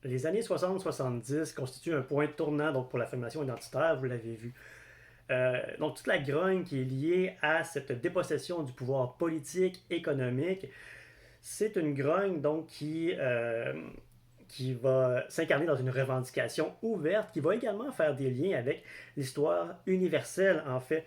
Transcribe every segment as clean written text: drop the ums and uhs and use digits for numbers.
Les années 60-70 constituent un point tournant donc, pour l'affirmation identitaire, vous l'avez vu. Donc toute la grogne qui est liée à cette dépossession du pouvoir politique, économique, c'est une grogne donc qui va s'incarner dans une revendication ouverte, qui va également faire des liens avec l'histoire universelle, en fait,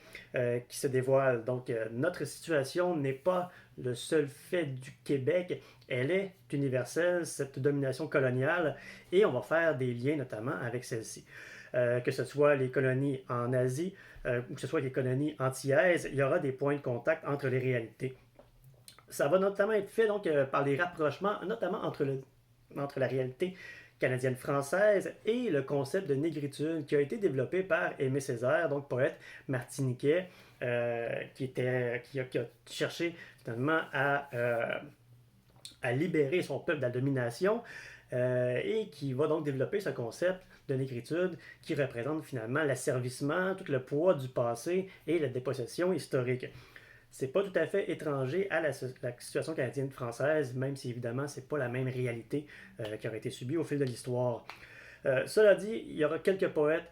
qui se dévoile. Donc, notre situation n'est pas le seul fait du Québec, elle est universelle, cette domination coloniale, et on va faire des liens notamment avec celle-ci. Que ce soit les colonies en Asie ou que ce soit les colonies antillaises, il y aura des points de contact entre les réalités. Ça va notamment être fait donc, par des rapprochements, notamment entre la réalité canadienne-française et le concept de négritude qui a été développé par Aimé Césaire, donc poète martiniquais, qui a cherché finalement à libérer son peuple de la domination et qui va donc développer ce concept de négritude qui représente finalement l'asservissement, tout le poids du passé et la dépossession historique. C'est pas tout à fait étranger à la situation canadienne-française, même si évidemment c'est pas la même réalité qui aurait été subie au fil de l'histoire. Cela dit, il y aura quelques poètes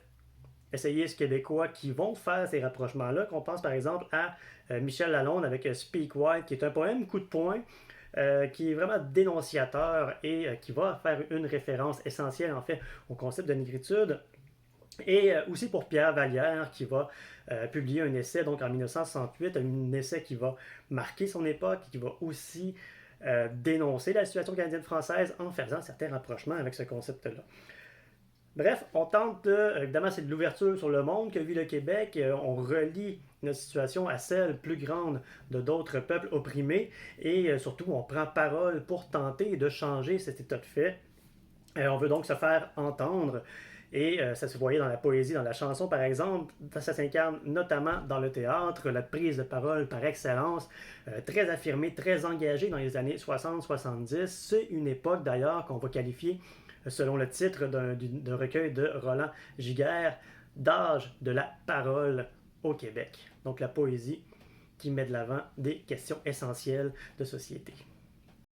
essayistes québécois qui vont faire ces rapprochements-là, qu'on pense par exemple à Michel Lalonde avec Speak White, qui est un poème coup de poing, qui est vraiment dénonciateur et qui va faire une référence essentielle en fait au concept de négritude. Et aussi pour Pierre Vallière qui va publier un essai donc en 1968, un essai qui va marquer son époque, qui va aussi dénoncer la situation canadienne-française en faisant certains rapprochements avec ce concept-là. Bref, on tente évidemment c'est de l'ouverture sur le monde que vit le Québec, on relie notre situation à celle plus grande de d'autres peuples opprimés et surtout on prend parole pour tenter de changer cet état de fait. On veut donc se faire entendre et ça se voyait dans la poésie, dans la chanson par exemple. Ça s'incarne notamment dans le théâtre, la prise de parole par excellence, très affirmée, très engagée dans les années 60-70. C'est une époque d'ailleurs qu'on va qualifier, selon le titre d'un recueil de Roland Giguère, d'âge de la parole au Québec. Donc la poésie qui met de l'avant des questions essentielles de société.